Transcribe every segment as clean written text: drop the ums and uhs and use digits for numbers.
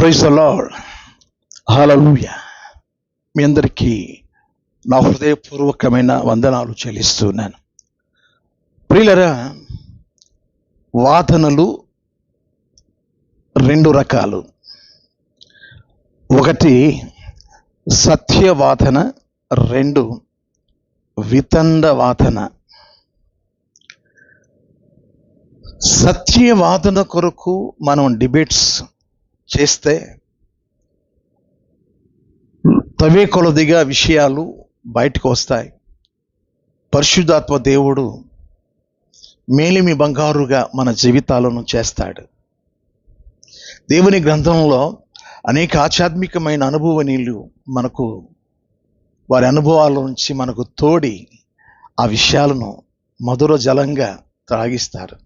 Praise the lord. Hallelujah. మీ అందరికీ నా హృదయపూర్వకమైన వందనాలు చెల్లిస్తున్నాను. ప్రియులరా, వాదనలు రెండు రకాలు. ఒకటి సత్యవాదన, రెండు వితండ వాదన. సత్యవాదన కొరకు మనం డిబేట్స్ చేస్తే తవే కొలదిగా విషయాలు బయటకు వస్తాయి. పరిశుద్ధాత్మ దేవుడు మేలిమి బంగారుగా మన జీవితాలను చేస్తాడు. దేవుని గ్రంథంలో అనేక ఆధ్యాత్మికమైన అనుభవనీయులు మనకు వారి అనుభవాల నుంచి మనకు తోడి ఆ విషయాలను మధుర జలంగా త్రాగిస్తారు.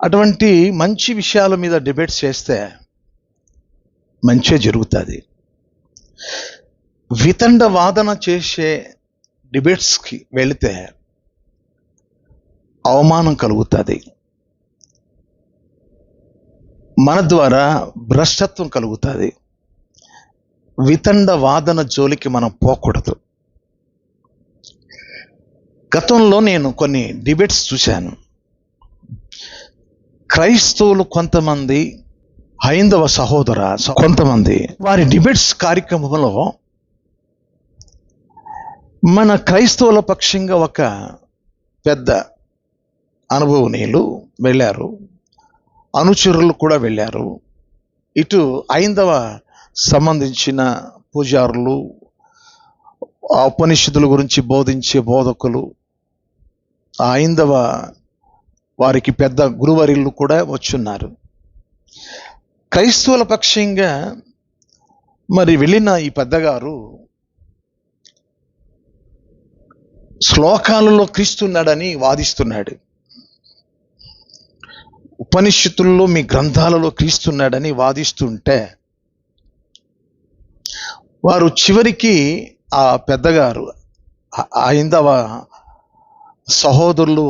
అటువంటి మంచి విషయాల మీద డిబేట్స్ చేస్తే మంచి జరుగుతుంది. వితండ వాదన చేసే డిబేట్స్కి వెళితే అవమానం కలుగుతుంది. మన ద్వారా భ్రష్టత్వం కలుగుతుంది. వితండ వాదన జోలికి మనం పోకూడదు. గతంలో నేను కొన్ని డిబేట్స్ చూశాను. క్రైస్తవులు కొంతమంది, హైందవ సహోదర కొంతమంది వారి డిబేట్స్ కార్యక్రమంలో మన క్రైస్తవుల పక్షంగా ఒక పెద్ద అనుభవనీయులు వెళ్ళారు, అనుచరులు కూడా వెళ్ళారు. ఇటు హైందవ సంబంధించిన పూజారులు, ఉపనిషత్తుల గురించి బోధించే బోధకులు, హైందవ వారికి పెద్ద గురువర్యులు కూడా వచ్చున్నారు. క్రైస్తవుల పక్షంగా మరి వెళ్ళిన ఈ పెద్దగారు శ్లోకాలలో క్రీస్తున్నాడని వాదిస్తున్నాడు. ఉపనిషత్తుల్లో మీ గ్రంథాలలో క్రీస్తున్నాడని వాదిస్తుంటే వారు చివరికి ఆ పెద్దగారు, హైందవ సహోదరులు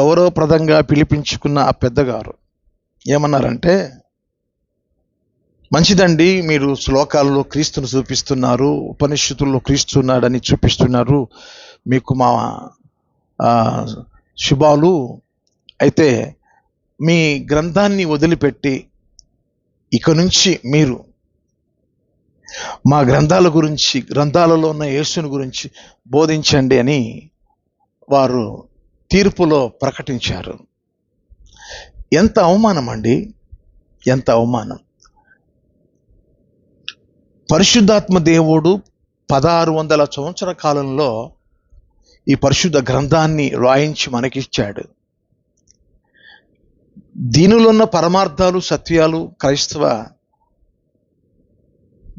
గౌరవప్రదంగా పిలిపించుకున్న ఆ పెద్దగారు ఏమన్నారంటే, మంచిదండి, మీరు శ్లోకాలలో క్రీస్తును చూపిస్తున్నారు, ఉపనిషత్తుల్లో క్రీస్తున్నాడని చూపిస్తున్నారు, మీకు మా శుభాలు. అయితే మీ గ్రంథాన్ని వదిలిపెట్టి ఇక నుంచి మీరు మా గ్రంథాలలో ఉన్న యేసుని గురించి బోధించండి అని వారు తీర్పులో ప్రకటించారు. ఎంత అవమానం అండి, ఎంత అవమానం. పరిశుద్ధాత్మ దేవుడు 1600 సంవత్సరాల కాలంలో ఈ పరిశుద్ధ గ్రంథాన్ని రాయించి మనకిచ్చాడు. దీనిలో ఉన్న పరమార్థాలు, సత్యాలు క్రైస్తవ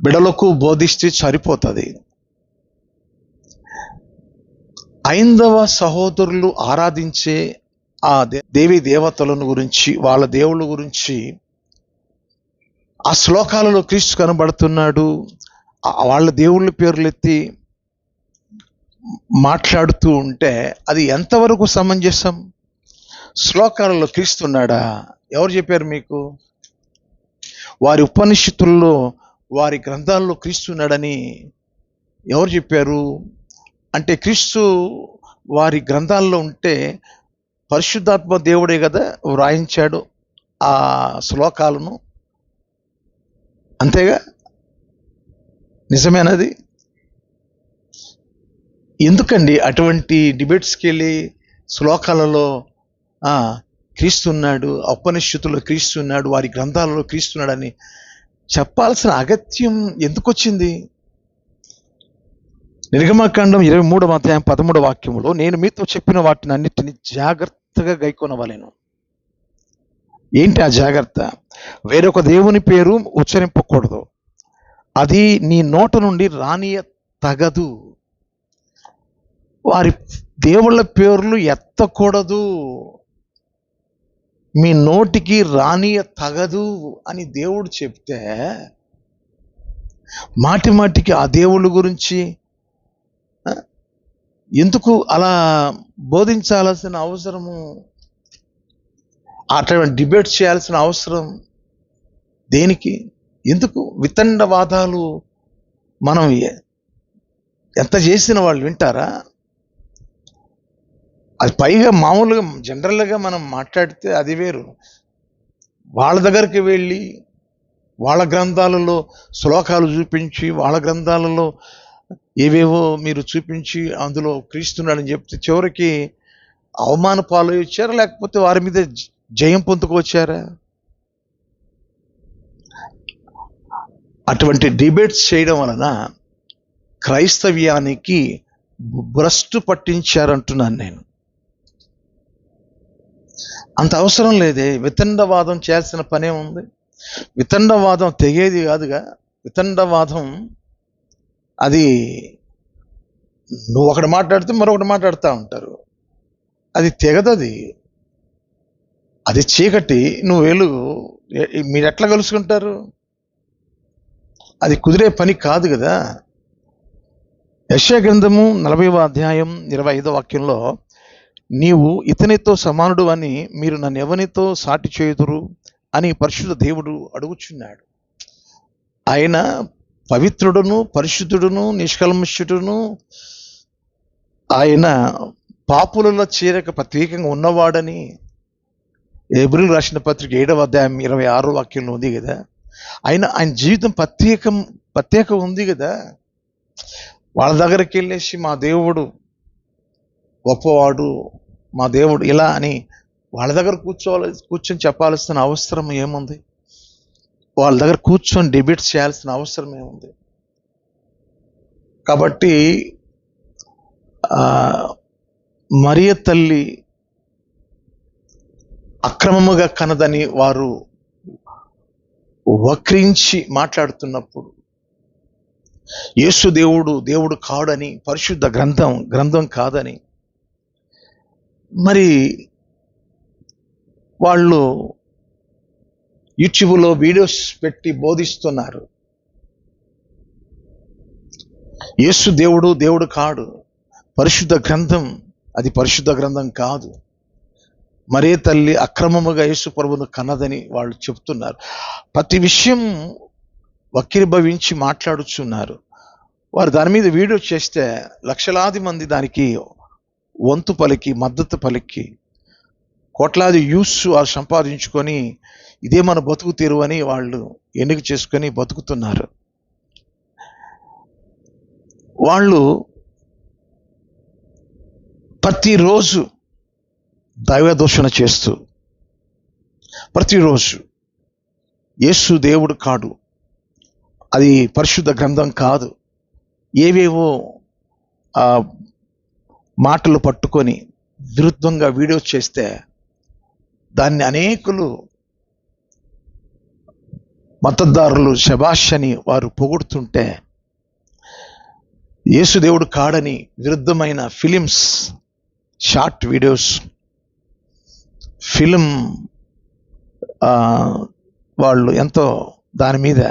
బిడలకు బోధిస్తే సరిపోతుంది. హైందవ సహోదరులు ఆరాధించే ఆ దేవి దేవతలను గురించి, వాళ్ళ దేవుళ్ళ గురించి ఆ శ్లోకాలలో క్రీస్తు కనబడుతున్నాడు, వాళ్ళ దేవుళ్ళ పేర్లు ఎత్తి మాట్లాడుతూ ఉంటే అది ఎంతవరకు సమంజసం? శ్లోకాలలో క్రీస్తున్నాడా? ఎవరు చెప్పారు మీకు? వారి ఉపనిషత్తుల్లో, వారి గ్రంథాల్లో క్రీస్తున్నాడని ఎవరు చెప్పారు? అంటే క్రీస్తు వారి గ్రంథాల్లో ఉంటే పరిశుద్ధాత్మ దేవుడే కదా వ్రాయించాడు ఆ శ్లోకాలను, అంతేగా? నిజమేనది? ఎందుకండి అటువంటి డిబేట్స్కి వెళ్ళి శ్లోకాలలో క్రీస్తున్నాడు, ఉపనిషత్తులో క్రీస్తున్నాడు, వారి గ్రంథాలలో క్రీస్తున్నాడని చెప్పాల్సిన అగత్యం ఎందుకు వచ్చింది? నిర్గమకాండం 23వ అధ్యాయం 13వ వాక్యములో, నేను మీతో చెప్పిన వాటిని అన్నిటిని జాగ్రత్తగా గైకొనవలెను. ఏంటి ఆ జాగ్రత్త? వేరొక దేవుని పేరు ఉచ్చరింపకూడదు, అది నీ నోట నుండి రానియ తగదు. వారి దేవుళ్ళ పేర్లు ఎత్తకూడదు, మీ నోటికి రానియ తగదు అని దేవుడు చెప్తే మాటి మాటికి ఆ దేవుళ్ళ గురించి ఎందుకు అలా బోధించాల్సిన అవసరము, అటువంటి డిబేట్ చేయాల్సిన అవసరం దేనికి? ఎందుకు? వితండవాదాలు మనం ఎంత చేసిన వాళ్ళు వింటారా? అది పైగా మామూలుగా జనరల్గా మనం మాట్లాడితే అది వేరు. వాళ్ళ దగ్గరికి వెళ్ళి వాళ్ళ గ్రంథాలలో శ్లోకాలు చూపించి, వాళ్ళ గ్రంథాలలో ఏవేవో మీరు చూపించి అందులో క్రీస్తున్నాడని చెప్తే చివరికి అవమాన పాలు వచ్చారా, లేకపోతే వారి మీద జయం పొందుకొచ్చారా? అటువంటి డిబేట్స్ చేయడం వలన క్రైస్తవ్యానికి భ్రష్టు పట్టించారంటున్నాను నేను. అంత అవసరం లేదే. వితండవాదం చేయాల్సిన పనే ఉంది. వితండవాదం తెగేది కాదుగా. వితండవాదం అది నువ్వు ఒకటి మాట్లాడితే మరొకటి మాట్లాడుతూ ఉంటారు. అది తెగదది. అది చీకటి, నువ్వు వెలుగు. మీరు ఎట్లా కలుసుకుంటారు? అది కుదిరే పని కాదు కదా. యెషయా గ్రంథము 40వ అధ్యాయం 25వ వాక్యంలో, నీవు ఇతనితో సమానుడు అని మీరు నన్ను ఎవనితో సాటి చేయుదురు అని పరిశుద్ధ దేవుడు అడుగుచున్నాడు. ఆయన పవిత్రుడును, పరిశుద్ధుడును, నిష్కల్మషుడును, ఆయన పాపులలో చేరక ప్రత్యేకంగా ఉన్నవాడని హెబ్రీయులకు రాసిన పత్రిక 7వ అధ్యాయం 26వ వాక్యంలో ఉంది కదా. ఆయన జీవితం ప్రత్యేక ఉంది కదా. వాళ్ళ దగ్గరికి వెళ్ళేసి మా దేవుడు గొప్పవాడు, మా దేవుడు ఇలా అని వాళ్ళ దగ్గర కూర్చొని చెప్పాల్సిన అవసరం ఏముంది? వాళ్ళ దగ్గర కూర్చొని డిబేట్స్ చేయాల్సిన అవసరం ఏముంది? కాబట్టి మరియ తల్లి అక్రమముగా కనదని వారు వక్రించి మాట్లాడుతున్నప్పుడు, యేసు దేవుడు కాడని, పరిశుద్ధ గ్రంథం కాదని మరి వాళ్ళు యూట్యూబ్లో వీడియోస్ పెట్టి బోధిస్తున్నారు. యేసు దేవుడు కాడు, పరిశుద్ధ గ్రంథం అది పరిశుద్ధ గ్రంథం కాదు, మరే తల్లి అక్రమముగా యేసు ప్రభువును కన్నదని వాళ్ళు చెప్తున్నారు. ప్రతి విషయం వక్రీభవించి మాట్లాడుచున్నారు. వారు దాని మీద వీడియో చేస్తే లక్షలాది మంది దానికి వంతు పలికి, మద్దతు పలికి, కోట్లాది యూస్ వారు సంపాదించుకొని ఇదే మన బతుకు తీరు అని వాళ్ళు ఎన్నిక చేసుకొని బతుకుతున్నారు. వాళ్ళు ప్రతిరోజు దైవదూషణ చేస్తూ, ప్రతిరోజు యేసు దేవుడు కాడు, అది పరిశుద్ధ గ్రంథం కాదు, ఏవేవో మాటలు పట్టుకొని విరుద్ధంగా వీడియోస్ చేస్తే దాన్ని అనేకులు మతదారులు శబాష్ అని వారు పొగుడుతుంటే, యేసు దేవుడు కాడని విరుద్ధమైన ఫిలిమ్స్, షార్ట్ వీడియోస్, ఫిలిం వాళ్ళు ఎంతో దాని మీద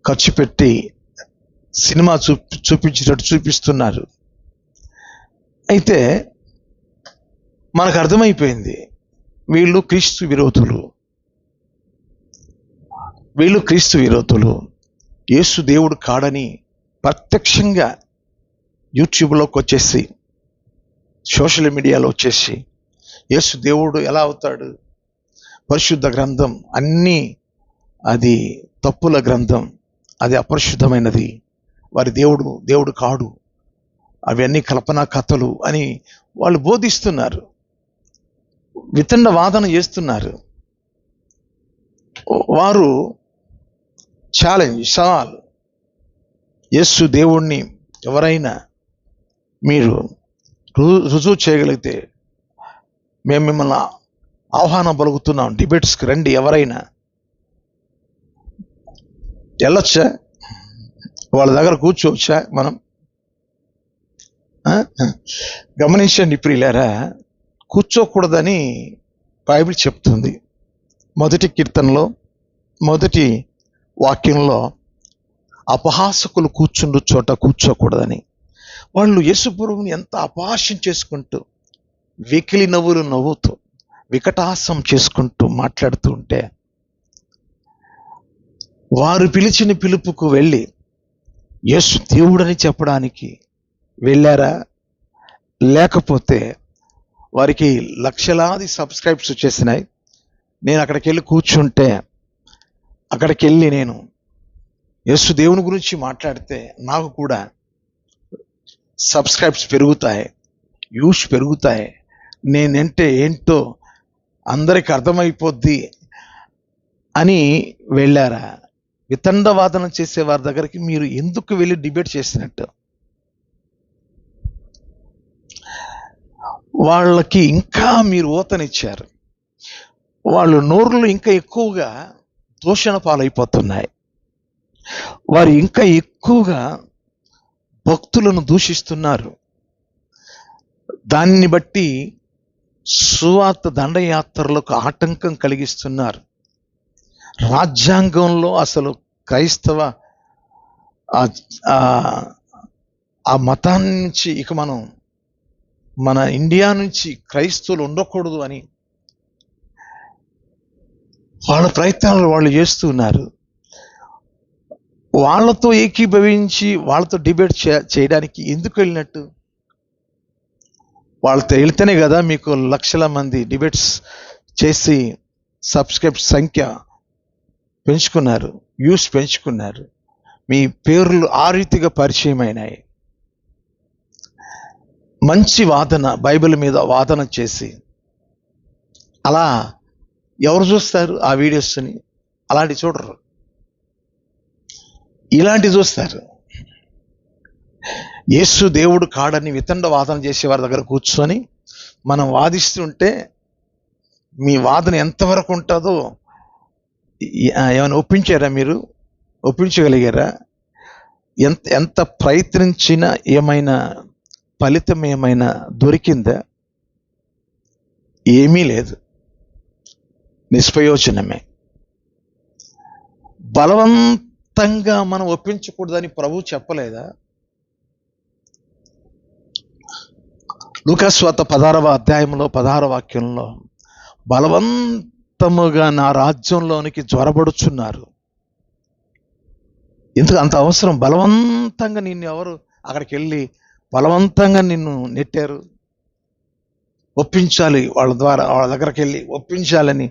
ఖర్చు పెట్టి సినిమా చూపించేటట్టు చూపిస్తున్నారు. అయితే మనకు అర్థమైపోయింది, వీళ్ళు క్రీస్తు విరోధులు, యేసు దేవుడు కాడని ప్రత్యక్షంగా యూట్యూబ్లోకి వచ్చేసి, సోషల్ మీడియాలో వచ్చేసి, యేసు దేవుడు ఎలా అవుతాడు, పరిశుద్ధ గ్రంథం అన్నీ అది తప్పుల గ్రంథం, అది అపరిశుద్ధమైనది, వారి దేవుడు కాడు, అవన్నీ కల్పనా కథలు అని వాళ్ళు బోధిస్తున్నారు, వితండ వాదన చేస్తున్నారు. వారు సవాల్, యేసు దేవుణ్ణి ఎవరైనా మీరు రుజువు చేయగలిగితే మేము మిమ్మల్ని ఆహ్వానం పలుకుతున్నాం, డిబేట్స్కి రండి, ఎవరైనా వెళ్ళొచ్చా, వాళ్ళ దగ్గర కూర్చోవచ్చా మనం? గమనించండి ప్రియులారా, కూర్చోకూడదని బైబిల్ చెప్తుంది. మొదటి కీర్తనలో మొదటి వాక్యంలో అపహాసకులు కూర్చుండు చోట కూర్చోకూడదని. వాళ్ళు యేసు ప్రభువుని ఎంత అపహాస్యం చేసుకుంటూ, వెకిలి నవ్వులు నవ్వుతూ, వికటాసం చేసుకుంటూ మాట్లాడుతూ ఉంటే వారు పిలిచిన పిలుపుకు వెళ్ళి యేసు దేవుడని చెప్పడానికి వెళ్ళారా? లేకపోతే వారికి లక్షలాది సబ్స్క్రైబ్స్ వచ్చేసినాయి, నేను అక్కడికి వెళ్ళి కూర్చుంటే, అక్కడికి వెళ్ళి నేను యేసు దేవుని గురించి మాట్లాడితే నాకు కూడా సబ్స్క్రైబ్స్ పెరుగుతాయి, వ్యూస్ పెరుగుతాయి, నేనంటే ఏంటో అందరికి అర్థమైపోద్ది అని వెళ్ళారా? వితండవాదన చేసే వారి దగ్గరికి మీరు ఎందుకు వెళ్ళి డిబేట్ చేసినట్టు? వాళ్ళకి ఇంకా మీరు ఊతనిచ్చారు. వాళ్ళు నోరులు ఇంకా ఎక్కువగా దూషణ పాలైపోతున్నాయి. వారు ఇంకా ఎక్కువగా భక్తులను దూషిస్తున్నారు. దాన్ని బట్టి సువార్త దండయాత్రలకు ఆటంకం కలిగిస్తున్నారు. రాజ్యాంగంలో అసలు క్రైస్తవ ఆ మతాన్ని నుంచి ఇక మన ఇండియా నుంచి క్రైస్తవులు ఉండకూడదు అని వాళ్ళ ప్రయత్నాలు వాళ్ళు చేస్తున్నారు. వాళ్ళతో ఏకీభవించి వాళ్ళతో డిబేట్ చేయడానికి ఎందుకు వెళ్ళినట్టు? వాళ్ళతో వెళ్తేనే కదా మీకు లక్షల మంది డిబేట్స్ చేసి సబ్స్క్రైబ్ సంఖ్య పెంచుకున్నారు, వ్యూస్ పెంచుకున్నారు, మీ పేర్లు ఆ రీతిగా పరిచయం అయినాయి. మంచి వాదన, బైబిల్ మీద వాదన చేసి అలా ఎవరు చూస్తారు ఆ వీడియోస్ని? అలాంటి చూడరు, ఇలాంటి చూస్తారు. యేసు దేవుడు కాడని వితండ వాదన చేసే వారి దగ్గర కూర్చొని మనం వాదిస్తుంటే మీ వాదన ఎంతవరకు ఉంటుందో ఏమైనా ఒప్పించారా? మీరు ఒప్పించగలిగారా? ఎంత ప్రయత్నించినా ఏమైనా ఫలితం ఏమైనా దొరికిందా? ఏమీ లేదు, నిష్ప్రయోజనమే. బలవంతంగా మనం ఒప్పించకూడదని ప్రభువు చెప్పలేదా? లూకాసు వార్త 16వ అధ్యాయంలో 16వ వాక్యంలో బలవంతముగా నా రాజ్యంలోనికి జ్వరబడుచున్నారు. ఎందుకు అంత అవసరం? బలవంతంగా నిన్ను ఎవరు అక్కడికి వెళ్ళి బలవంతంగా నిన్ను నెట్టారు? ఒప్పించాలి, వాళ్ళ ద్వారా వాళ్ళ దగ్గరికి వెళ్ళి ఒప్పించాలని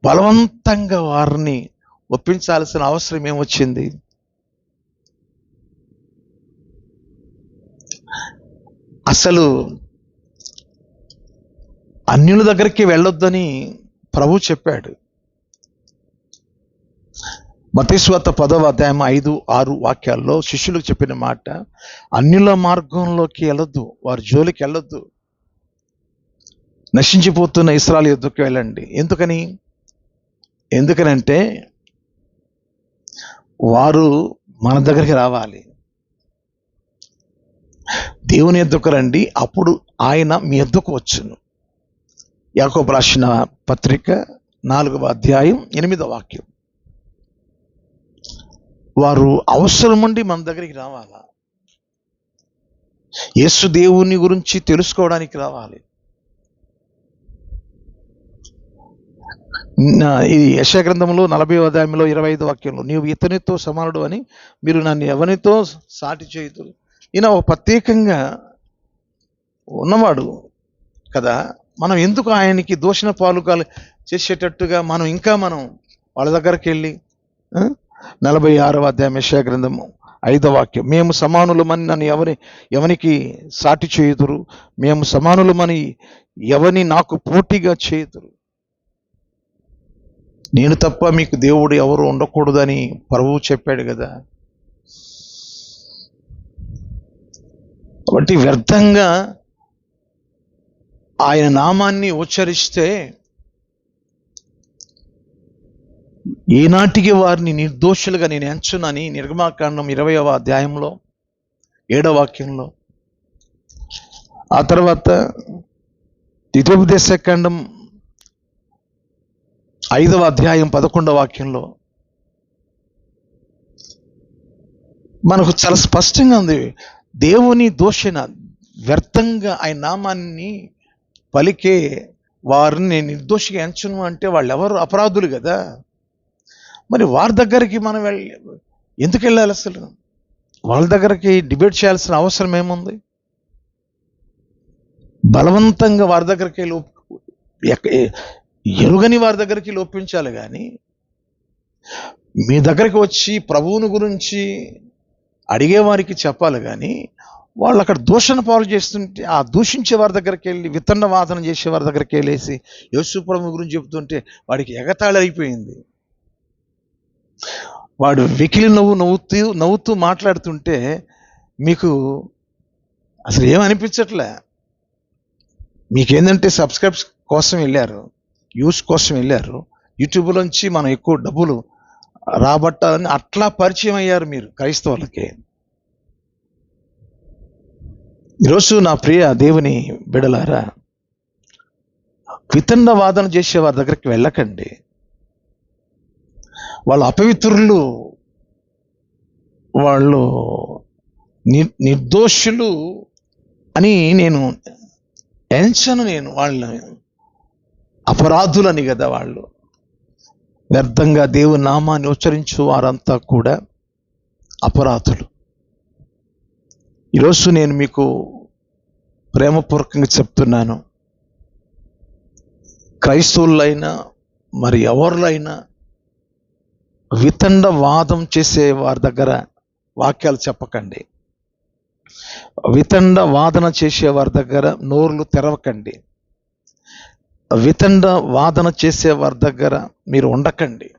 బలవంతంగా వారిని ఒప్పించాల్సిన అవసరం ఏమొచ్చింది? అసలు అన్యుల దగ్గరికి వెళ్ళొద్దని ప్రభు చెప్పాడు. మత్తయి సువార్త 10వ అధ్యాయం 5, 6 వాక్యాల్లో శిష్యులకు చెప్పిన మాట, అన్యుల మార్గంలోకి వెళ్ళొద్దు, వారి జోలికి వెళ్ళొద్దు, నశించిపోతున్న ఇశ్రాయేలు యుద్ధకు వెళ్ళండి. ఎందుకనంటే వారు మన దగ్గరికి రావాలి. దేవుని యొద్దకు రండి, అప్పుడు ఆయన మీ యొద్దకు వచ్చును. యాకోబు రాసిన పత్రిక 4వ అధ్యాయం 8వ వాక్యం. వారు అవసరం ఉండి మన దగ్గరికి రావాలా? యేసు దేవుని గురించి తెలుసుకోవడానికి రావాలి. ఈ యెషయా గ్రంథంలో 40వ అధ్యాయంలో 25వ వాక్యంలో, నీవు ఇతనితో సమానుడు అని మీరు నన్ను ఎవరితో సాటి చేయదు. ఈయన ఒక ప్రత్యేకంగా ఉన్నవాడు కదా, మనం ఎందుకు ఆయనకి దూషణ పాలుకాలు చేసేటట్టుగా మనం వాళ్ళ దగ్గరికి వెళ్ళి 46వ అధ్యాయం యెషయా గ్రంథము 5వ వాక్యం, మేము సమానులమని నన్ను ఎవనికి సాటి చేయుదురు, మేము సమానులమని ఎవని నాకు పోటీగా చేయుదురు. నేను తప్ప మీకు దేవుడు ఎవరు ఉండకూడదని ప్రభువు చెప్పాడు కదా. కాబట్టి వ్యర్థంగా ఆయన నామాన్ని ఉచ్చరిస్తే ఏనాటికి వారిని నిర్దోషులుగా నేను ఎంచునని నిర్గమాకాండం 20వ అధ్యాయంలో 7వ వాక్యంలో, ఆ తర్వాత ద్వితీయోపదేశకాండం 5వ అధ్యాయం 11వ వాక్యంలో మనకు చాలా స్పష్టంగా ఉంది. దేవుని దోషణ, వ్యర్థంగా ఆయన నామాన్ని పలికే వారిని నిర్దోషిగా ఎంచును అంటే వాళ్ళు ఎవరు? అపరాధులు కదా. మరి వారి దగ్గరికి మనం ఎందుకు వెళ్ళాలి అసలు? వాళ్ళ దగ్గరికి డిబేట్ చేయాల్సిన అవసరం ఏముంది? బలవంతంగా వారి దగ్గరికి ఎరుగని వారి దగ్గరికి లోపించాలి కానీ మీ దగ్గరికి వచ్చి ప్రభువుని గురించి అడిగేవారికి చెప్పాలి కానీ వాళ్ళు అక్కడ దూషణ పాలు చేస్తుంటే ఆ దూషించే వారి దగ్గరికి వెళ్ళి వితండ వాదన చేసే వారి దగ్గరికి వెళ్ళేసి యేసు ప్రభు గురించి చెబుతుంటే వాడికి ఎగతాళి అయిపోయింది. వాడు వెకిలి నవ్వుతూ మాట్లాడుతుంటే మీకు అసలు ఏమనిపించట్లే. మీకేందంటే సబ్స్క్రైబ్స్ కోసం వెళ్ళారు, యూస్ కోసం వెళ్ళారు, యూట్యూబ్లోంచి మనం ఎక్కువ డబ్బులు రాబట్టాలని అట్లా పరిచయం అయ్యారు మీరు క్రైస్తవులకి. ఈరోజు నా ప్రియ దేవుని బిడలారా, వితండ వాదన చేసే వారి దగ్గరికి వెళ్ళకండి. వాళ్ళు అపవిత్రులు, వాళ్ళు నిర్దోషులు అని నేను ఎంచను. నేను వాళ్ళని అపరాధులని కదా. వాళ్ళు వ్యర్థంగా దేవుని నామాన్ని ఉచ్చరించు వారంతా కూడా అపరాధులు. ఈరోజు నేను మీకు ప్రేమపూర్వకంగా చెప్తున్నాను, క్రైస్తవులైనా మరి ఎవరిలైనా వితండ వాదం చేసే వారి దగ్గర వాక్యాలు చెప్పకండి. వితండ వాదన చేసే వారి దగ్గర నోర్లు తెరవకండి. వితండ వాదన చేసే వారి దగ్గర మీరు ఉండకండి.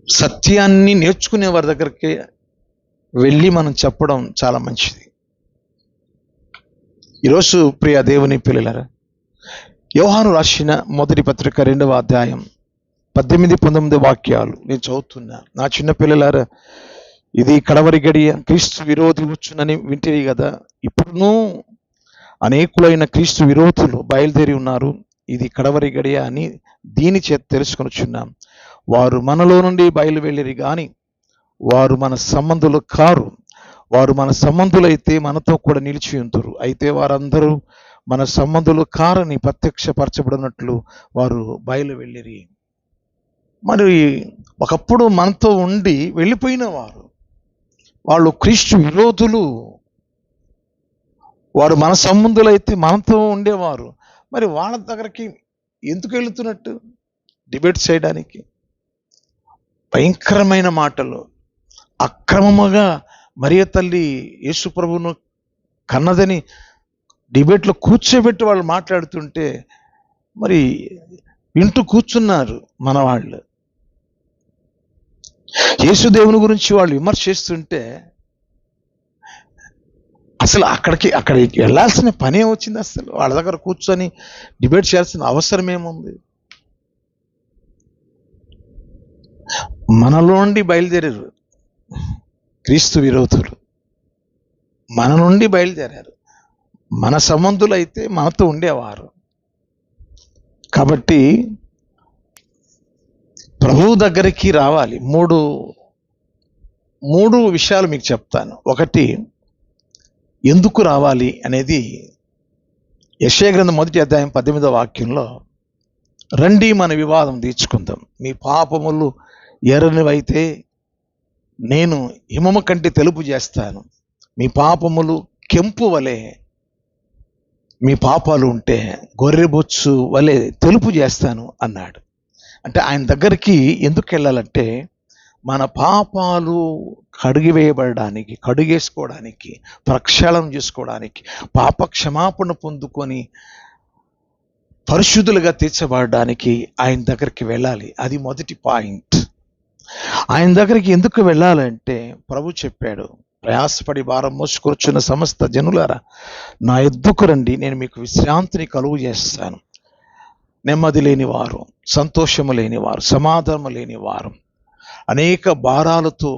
సత్యాన్ని నేర్చుకునే వారి దగ్గరికి వెళ్ళి మనం చెప్పడం చాలా మంచిది. ఈరోజు ప్రియ దేవుని పిల్లలారా, యోహాను రాసిన మొదటి పత్రిక 2వ అధ్యాయం 18-19 వాక్యాలు నేను చదువుతున్నా. నా చిన్న పిల్లలారా, ఇది కడవరి గడియ, క్రీస్తు విరోధి వచ్చునని వింటిరి కదా. ఇప్పుడును అనేకులైన క్రీస్తు విరోధులు బయలుదేరి ఉన్నారు. ఇది కడవరి గడియ అని దీని చేత తెలుసుకొనుచున్నాం. వారు మనలో నుండి బయలు వెళ్ళిరి కానీ వారు మన సంబంధులు కారు. వారు మన సంబంధులైతే మనతో కూడా నిలిచి ఉంతురు. అయితే వారందరూ మన సంబంధులు కారని ప్రత్యక్షపరచబడినట్లు వారు బయలు వెళ్ళిరి. మరి ఒకప్పుడు మనతో ఉండి వెళ్ళిపోయిన వారు, వాళ్ళు క్రీస్తు విరోధులు. వారు మన సంబంధులైతే మనతో ఉండేవారు. మరి వాళ్ళ దగ్గరికి ఎందుకు వెళుతున్నట్టు? డిబేట్ చేయడానికి. భయంకరమైన మాటలు, అక్రమముగా మరియ తల్లి యేసు ప్రభువును కన్నదని డిబేట్లో కూర్చోబెట్టి వాళ్ళు మాట్లాడుతుంటే మరి వింటూ కూర్చున్నారు మన వాళ్ళు. యేసుదేవుని గురించి వాళ్ళు విమర్శిస్తుంటే అసలు అక్కడికి వెళ్ళాల్సిన పనే వచ్చింది. అసలు వాళ్ళ దగ్గర కూర్చొని డిబేట్ చేయాల్సిన అవసరం ఏముంది? మనలో నుండి బయలుదేరారు క్రీస్తు విరోధులు, మన నుండి బయలుదేరారు. మన సంబంధులు అయితే మనతో ఉండేవారు. కాబట్టి ప్రభువు దగ్గరికి రావాలి. మూడు విషయాలు మీకు చెప్తాను. ఒకటి, ఎందుకు రావాలి అనేది యెషయా గ్రంథం 1వ అధ్యాయం 18వ వాక్యంలో, రండి మన వివాదం తీర్చుకుందాం, మీ పాపములు ఎర్రనివైతే నేను హిమము కంటే తెలుపు చేస్తాను, మీ పాపములు కెంపు వలె, మీ పాపాలు ఉంటే గొర్రెబొచ్చు వలె తెలుపు చేస్తాను అన్నాడు. అంటే ఆయన దగ్గరికి ఎందుకు వెళ్ళాలంటే మన పాపాలు కడిగివేయబడడానికి, కడిగేసుకోవడానికి, ప్రక్షాళన చేసుకోవడానికి, పాప క్షమాపణ పొందుకొని పరిశుద్ధులుగా తీర్చబడడానికి ఆయన దగ్గరికి వెళ్ళాలి. అది మొదటి పాయింట్. ఆయన దగ్గరికి ఎందుకు వెళ్ళాలంటే ప్రభు చెప్పాడు, ప్రయాసపడి భారం మోసుకొచ్చున్న సమస్త జనులారా నా యొద్దకు రండి, నేను మీకు విశ్రాంతిని కలుగు చేస్తాను. నెమ్మది లేనివారు, సంతోషము లేనివారు, సమాధానము లేనివారు, అనేక భారాలతో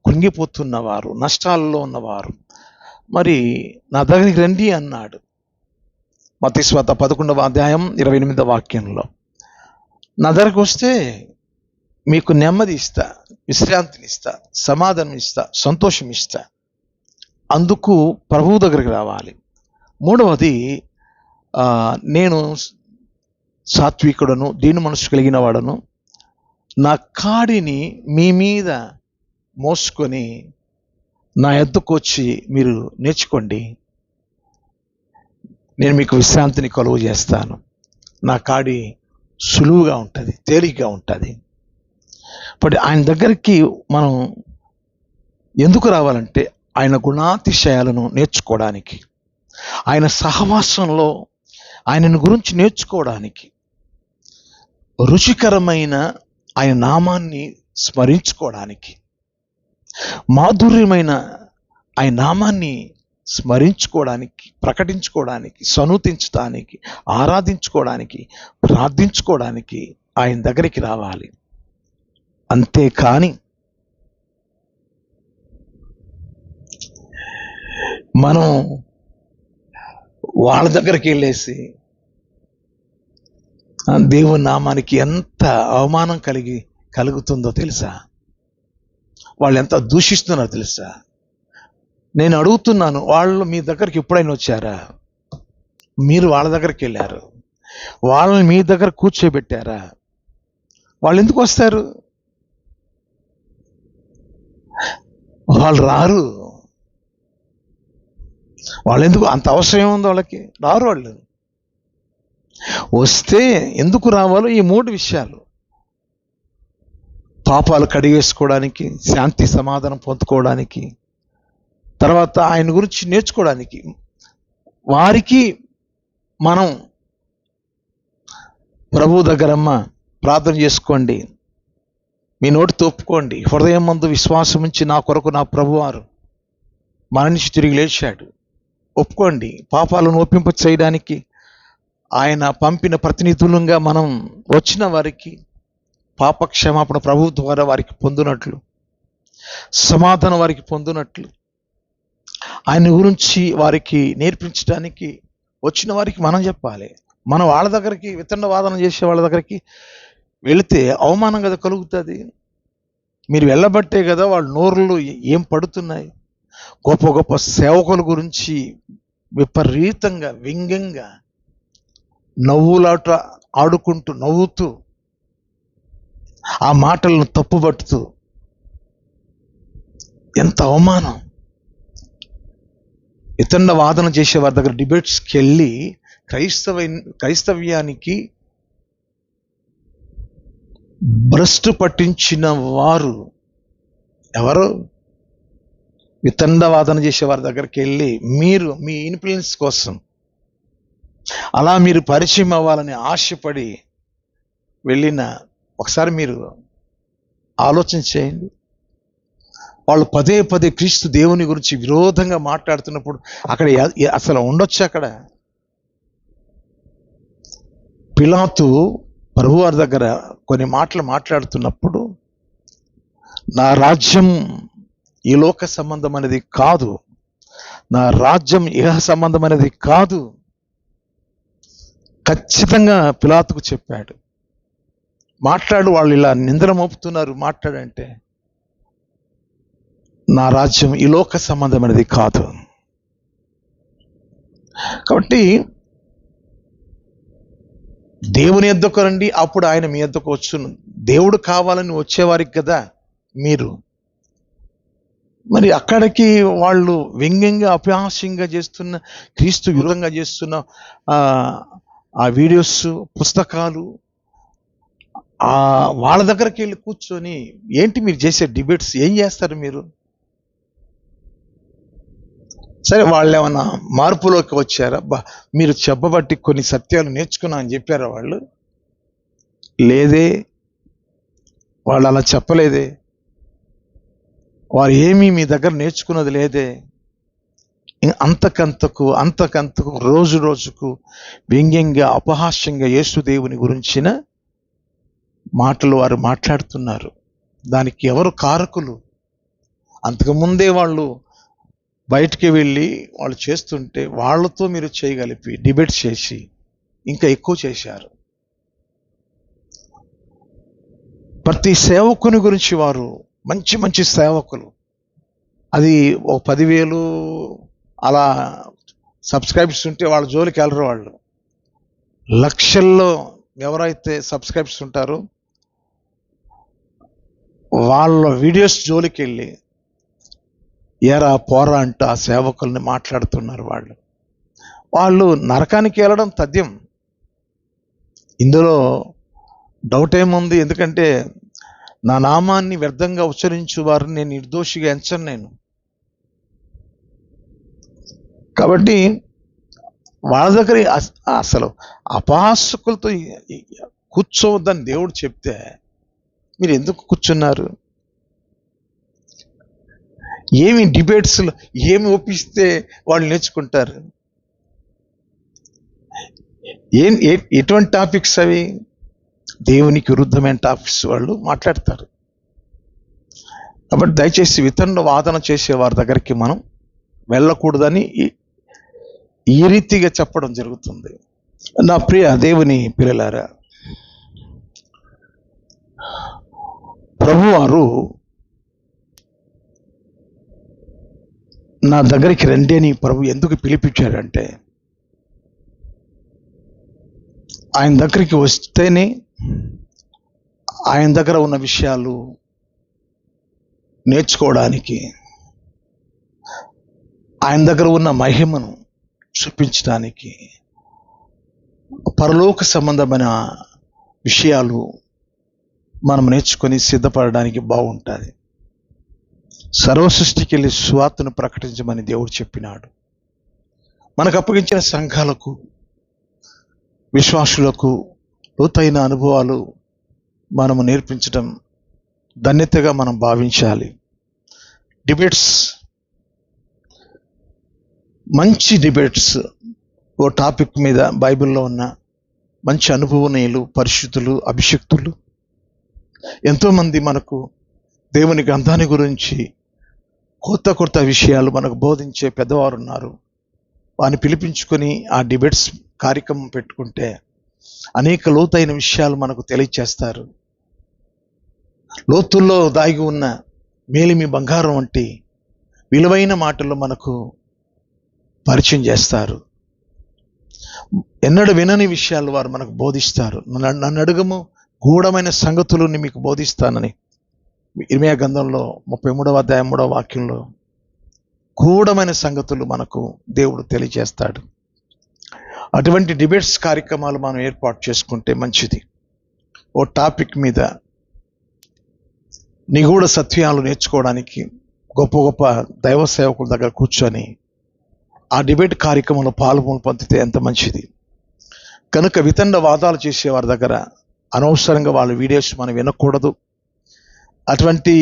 కృంగిపోతున్నవారు, నష్టాలలో ఉన్నవారు మరి నా దగ్గరికి రండి అన్నాడు. మత్తయి సువార్త 11వ అధ్యాయం 28వ వాక్యంలో, నా దగ్గరకు వస్తే మీకు నెమ్మది ఇస్తా, విశ్రాంతిని ఇస్తా, సమాధానం ఇస్తా, సంతోషం ఇస్తా. అందుకు ప్రభువు దగ్గరికి రావాలి. మూడవది, నేను సాత్వికుడను దీని మనసు కలిగిన వాడను, నా కాడిని మీ మీద మోసుకొని నా యొద్దకు వచ్చి మీరు నేర్చుకోండి, నేను మీకు విశ్రాంతిని కలుగు చేస్తాను. నా కాడి సులువుగా ఉంటుంది, తేలిగ్గా ఉంటుంది. బట్ ఆయన దగ్గరికి మనం ఎందుకు రావాలంటే ఆయన గుణాతిశయాలను నేర్చుకోవడానికి, ఆయన సహవాసంలో ఆయనను గురించి నేర్చుకోవడానికి, రుచికరమైన ఆయన నామాన్ని స్మరించుకోవడానికి, మాధుర్యమైన ఆయన నామాన్ని స్మరించుకోవడానికి, ప్రకటించుకోవడానికి, సనుతించడానికి, ఆరాధించుకోవడానికి, ప్రార్థించుకోవడానికి ఆయన దగ్గరికి రావాలి. అంతేకాని మనం వాళ్ళ దగ్గరికి వెళ్ళేసి దేవుని నామానికి ఎంత అవమానం కలుగుతుందో తెలుసా? వాళ్ళు ఎంత దూషిస్తున్నారో తెలుసా? నేను అడుగుతున్నాను, వాళ్ళు మీ దగ్గరికి ఎప్పుడైనా వచ్చారా? మీరు వాళ్ళ దగ్గరికి వెళ్ళారు, వాళ్ళని మీ దగ్గర కూర్చోబెట్టారా? వాళ్ళు ఎందుకు వస్తారు? వాళ్ళు రారు. వాళ్ళు ఎందుకు? అంత అవసరం ఏముంది వాళ్ళకి? రారు. వాళ్ళు వస్తే ఎందుకు రావాలో ఈ 3 విషయాలు: పాపాలు కడిగేసుకోవడానికి, శాంతి సమాధానం పొందుకోవడానికి, తర్వాత ఆయన గురించి నేర్చుకోవడానికి. వారికి మనం ప్రభు దగ్గరమ్మ ప్రార్థన చేసుకోండి, మీ నోటితో ఒప్పుకోండి, హృదయం మందు విశ్వాసం ఉంచి నా కొరకు నా ప్రభువారు మన నుంచి తిరిగి లేచాడు, ఒప్పుకోండి. పాపాలను ఒప్పింప చేయడానికి ఆయన పంపిన ప్రతినిధులుగా మనం వచ్చిన వారికి పాప క్షమాపణ ప్రభు ద్వారా వారికి పొందినట్లు, సమాధానం వారికి పొందినట్లు, ఆయన గురించి వారికి నేర్పించడానికి వచ్చిన వారికి మనం చెప్పాలి. మనం వాళ్ళ దగ్గరికి వితండవాదన చేసే వాళ్ళ దగ్గరికి వెళితే అవమానం కదా కలుగుతుంది. మీరు వెళ్ళబట్టే కదా వాళ్ళ నోరులు ఏం పడుతున్నాయి. గొప్ప గొప్ప సేవకుల గురించి విపరీతంగా వ్యంగ్యంగా నవ్వులాట ఆడుకుంటూ, నవ్వుతూ, ఆ మాటలను తప్పుబట్టుతూ, ఎంత అవమానం. ఇతన్న వాదన చేసే వారి దగ్గర డిబేట్స్కి వెళ్ళి క్రైస్తవ్యానికి భ్రష్టు పట్టించిన వారు ఎవరు? వితండ వాదన చేసే వారి దగ్గరికి వెళ్ళి మీరు మీ ఇన్ఫ్లుయెన్స్ కోసం, అలా మీరు పరిచయం అవ్వాలని ఆశపడి వెళ్ళిన ఒకసారి మీరు ఆలోచన చేయండి. వాళ్ళు పదే పదే క్రీస్తు దేవుని గురించి విరోధంగా మాట్లాడుతున్నప్పుడు అక్కడ అసలు ఉండొచ్చు? అక్కడ పిలాతు ప్రభువారి దగ్గర కొన్ని మాటలు మాట్లాడుతున్నప్పుడు, నా రాజ్యం ఈ లోక సంబంధం అనేది కాదు, నా రాజ్యం ఇహ సంబంధం అనేది కాదు, ఖచ్చితంగా పిలాతుకు చెప్పాడు. మాట్లాడు, వాళ్ళు ఇలా నిందన మోపుతున్నారు, మాట్లాడంటే, నా రాజ్యం ఈ లోక సంబంధం అనేది కాదు. కాబట్టి దేవుని యొద్దకు రండి, అప్పుడు ఆయన మీ యొద్దకు వచ్చును. దేవుడు కావాలని వచ్చేవారికి కదా మీరు. మరి అక్కడికి వాళ్ళు వ్యంగ్యంగా అపహాస్యంగా చేస్తున్న, క్రీస్తు విరోధంగా చేస్తున్న ఆ వీడియోస్, పుస్తకాలు, వాళ్ళ దగ్గరికి వెళ్ళి కూర్చొని ఏంటి మీరు చేసే డిబేట్స్? ఏం చేస్తారు మీరు? సరే, వాళ్ళు ఏమన్నా మార్పులోకి వచ్చారా? మీరు చెప్పబట్టి కొన్ని సత్యాలు నేర్చుకున్నా అని చెప్పారా వాళ్ళు? లేదే, వాళ్ళు అలా చెప్పలేదే. వారు ఏమీ మీ దగ్గర నేర్చుకున్నది లేదే. అంతకంతకు రోజు రోజుకు వ్యంగ్యంగా అపహాస్యంగా యేసు దేవుని గురించిన మాటలు వారు మాట్లాడుతున్నారు. దానికి ఎవరు కారకులు? అంతకుముందే వాళ్ళు బయటికి వెళ్ళి వాళ్ళు చేస్తుంటే వాళ్ళతో మీరు చేయగలిపి డిబేట్ చేసి ఇంకా ఎక్కువ చేశారు. ప్రతి సేవకుని గురించి వారు మంచి మంచి సేవకులు, అది ఒక 10,000 అలా సబ్స్క్రైబర్స్ ఉంటే వాళ్ళ జోలికి వెళ్ళరు. వాళ్ళు లక్షల్లో ఎవరైతే సబ్స్క్రైబ్స్ ఉంటారో వాళ్ళ వీడియోస్ జోలికి వెళ్ళి ఏరా పోరా అంటూ ఆ సేవకుల్ని మాట్లాడుతున్నారు. వాళ్ళు నరకానికి వెళ్ళడం తథ్యం. ఇందులో డౌట్ ఏముంది? ఎందుకంటే నా నామాన్ని వ్యర్థంగా ఉచ్చరించు వారిని నేను నిర్దోషిగా ఎంచను నేను. కాబట్టి వాళ్ళ దగ్గర అసలు అపహాసకులతో కూర్చోవద్దని దేవుడు చెప్తే మీరు ఎందుకు కూర్చున్నారు? ఏమి డిబేట్స్లో ఏమి ఒప్పిస్తే వాళ్ళు నేర్చుకుంటారు? ఎటువంటి టాపిక్స్ అవి? దేవునికి విరుద్ధమైన టాపిక్స్ వాళ్ళు మాట్లాడతారు. కాబట్టి దయచేసి వితండ వాదన చేసే వారి దగ్గరికి మనం వెళ్ళకూడదని ఈ రీతిగా చెప్పడం జరుగుతుంది. నా ప్రియ దేవుని పిల్లలారా, ప్రభువారు నా దగ్గరికి రండి అని ప్రభు ఎందుకు పిలిపించారంటే, ఆయన దగ్గరికి వస్తేనే ఆయన దగ్గర ఉన్న విషయాలు నేర్చుకోవడానికి, ఆయన దగ్గర ఉన్న మహిమను చూపించడానికి, పరలోక సంబంధమైన విషయాలు మనం నేర్చుకొని సిద్ధపడడానికి బాగుంటుంది. సర్వ సృష్టికి వెళ్ళి సువార్తను ప్రకటించమని దేవుడు చెప్పినాడు. మనకు అప్పగించిన సంఘాలకు, విశ్వాసులకు లోతైన అనుభవాలు మనము నేర్పించడం ధన్యతగా మనం భావించాలి. డిబేట్స్, మంచి డిబేట్స్, ఓ టాపిక్ మీద బైబిల్లో ఉన్న మంచి అనుభవనీయులు, పరిశుద్ధులు, అభిషక్తులు ఎంతోమంది మనకు దేవుని గ్రంథాన్ని గురించి కొత్త విషయాలు మనకు బోధించే పెద్దవారు ఉన్నారు. వారిని పిలిపించుకొని ఆ డిబేట్స్ కార్యక్రమం పెట్టుకుంటే అనేక లోతైన విషయాలు మనకు తెలియచేస్తారు. లోతుల్లో దాగి ఉన్న మేలిమి బంగారం వంటి విలువైన మాటలు మనకు పరిచయం చేస్తారు. ఎన్నడూ వినని విషయాలు వారు మనకు బోధిస్తారు. నన్ను అడుగము, గూఢమైన సంగతులని మీకు బోధిస్తానని ఇర్మీయా గ్రంథంలో 33వ అధ్యాయం 3వ వాక్యంలో గూఢమైన సంగతులు మనకు దేవుడు తెలియజేస్తాడు. అటువంటి డిబేట్స్ కార్యక్రమాలు మనం ఏర్పాటు చేసుకుంటే మంచిది. ఓ టాపిక్ మీద నిగూఢ సత్యాలు నేర్చుకోవడానికి గొప్ప దైవ సేవకుల దగ్గర కూర్చొని ఆ డిబేట్ కార్యక్రమంలో పొందితే ఎంత మంచిది. కనుక వితండ వాదాలు చేసేవారి దగ్గర అనవసరంగా వాళ్ళ వీడియోస్ మనం వినకూడదు. అటువంటి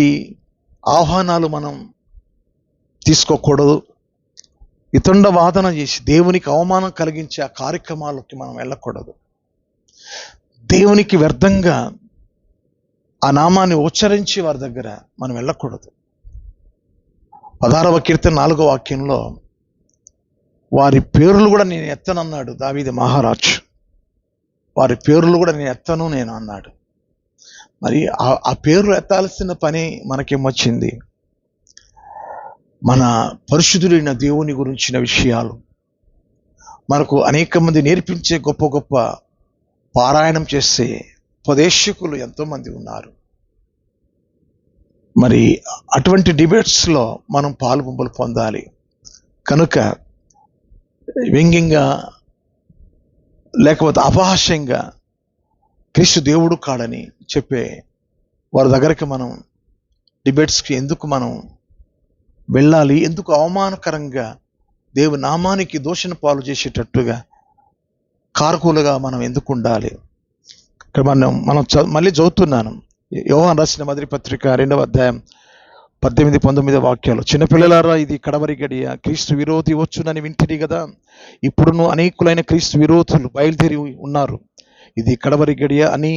ఆహ్వానాలు మనం తీసుకోకూడదు. వితండ వాదన చేసి దేవునికి అవమానం కలిగించే ఆ కార్యక్రమాలకి మనం వెళ్ళకూడదు. దేవునికి వ్యర్థంగా ఆ నామాన్ని ఉచ్చరించి వారి దగ్గర మనం వెళ్ళకూడదు. 16వ కీర్తన 4వ వాక్యంలో వారి పేర్లు కూడా నేను ఎత్తనన్నాడు దావీదు మహారాజు. వారి పేర్లు కూడా నేను ఎత్తను నేను అన్నాడు. మరి ఆ పేర్లు ఎత్తాల్సిన పని మనకేమొచ్చింది? మన పరిశుద్ధుడైన దేవుని గురించిన విషయాలు మనకు అనేక మంది నేర్పించే గొప్ప పారాయణం చేసే ఉపదేశకులు ఎంతోమంది ఉన్నారు. మరి అటువంటి డిబేట్స్లో మనం పాలుపంపులు పొందాలి. కనుక వ్యంగ్యంగా లేకపోతే అపహాస్యంగా క్రీస్తు దేవుడు కాడని చెప్పే వారి దగ్గరికి మనం డిబేట్స్కి ఎందుకు మనం వెళ్ళాలి? ఎందుకు అవమానకరంగా దేవుని నామానికి దూషణ పాలు చేసేటట్టుగా కారకులుగా మనం ఎందుకు ఉండాలి? ఇక్కడ మనం మళ్ళీ చదువుతున్నాను. యోహాను రాసిన మొదటి పత్రిక 2వ అధ్యాయం 18-19 వాక్యాలు. చిన్నపిల్లలారా, ఇది కడవరి గడియ, క్రీస్తు విరోధి వచ్చునని వింటిరి కదా. ఇప్పుడును అనేకులైన క్రీస్తు విరోధులు బయలుదేరి ఉన్నారు. ఇది కడవరి గడియ అని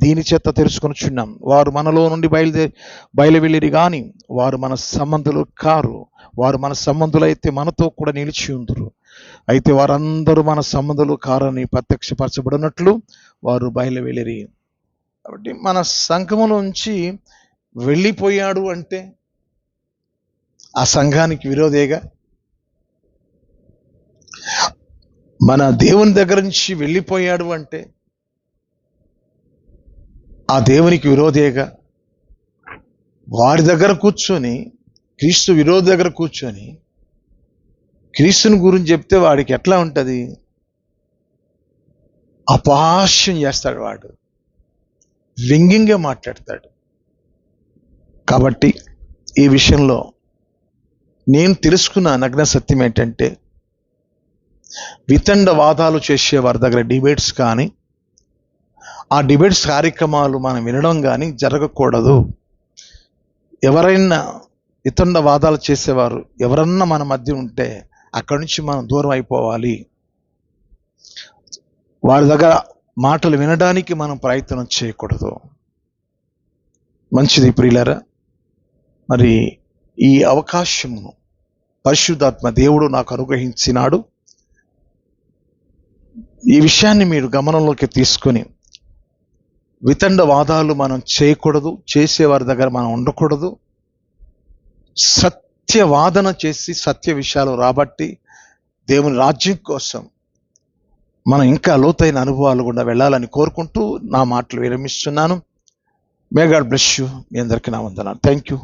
దీని చేత తెలుసుకొనుచున్నాం. వారు మనలో నుండి బయలువెళ్ళిరి కానీ వారు మన సంబంధులు కారు. వారు మన సంబంధులైతే మనతో కూడా నిలిచి ఉందురు. అయితే వారందరూ మన సంబంధులు కారని ప్రత్యక్షపరచబడినట్లు వారు బయలువెళ్ళిరి. కాబట్టి మన సంఘములోంచి వెళ్ళిపోయాడు అంటే ఆ సంఘానికి విరోధేగా. మన దేవుని దగ్గర నుంచి వెళ్ళిపోయాడు అంటే ఆ దేవునికి విరోధేగా వాడి దగ్గర కూర్చొని, క్రీస్తు విరోధి దగ్గర కూర్చొని క్రీస్తుని గురించి చెప్తే వాడికి ఎట్లా ఉంటుంది? అపహాస్యం చేస్తాడు, వాడు వ్యంగ్యంగా మాట్లాడతాడు. కాబట్టి ఈ విషయంలో నేను తెలుసుకున్న నగ్న సత్యం ఏంటంటే, వితండవాదాలు చేసే వారి దగ్గర డిబేట్స్ కానీ, ఆ డిబేట్స్ కార్యక్రమాలు మనం వినడం కానీ జరగకూడదు. ఎవరైనా వితండవాదాలు చేసేవారు ఎవరన్నా మన మధ్య ఉంటే అక్కడి నుంచి మనం దూరం అయిపోవాలి. వారి దగ్గర మాటలు వినడానికి మనం ప్రయత్నం చేయకూడదు. మంచిది ప్రియులారా. మరి ఈ అవకాశమును పరిశుద్ధాత్మ దేవుడు నాకు అనుగ్రహించినాడు. ఈ విషయాన్ని మీరు గమనంలోకి తీసుకొని, వితండవాదాలు మనం చేయకూడదు, చేసేవారి దగ్గర మనం ఉండకూడదు. సత్యవాదన చేసి సత్య విషయాలు రాబట్టి దేవుని రాజ్యం కోసం మనం ఇంకా లోతైన అనుభవాలు గుండా వెళ్ళాలని కోరుకుంటూ నా మాటలు విరమిస్తున్నాను. May God bless you. మీ అందరికీ నా వందనాలు. Thank you.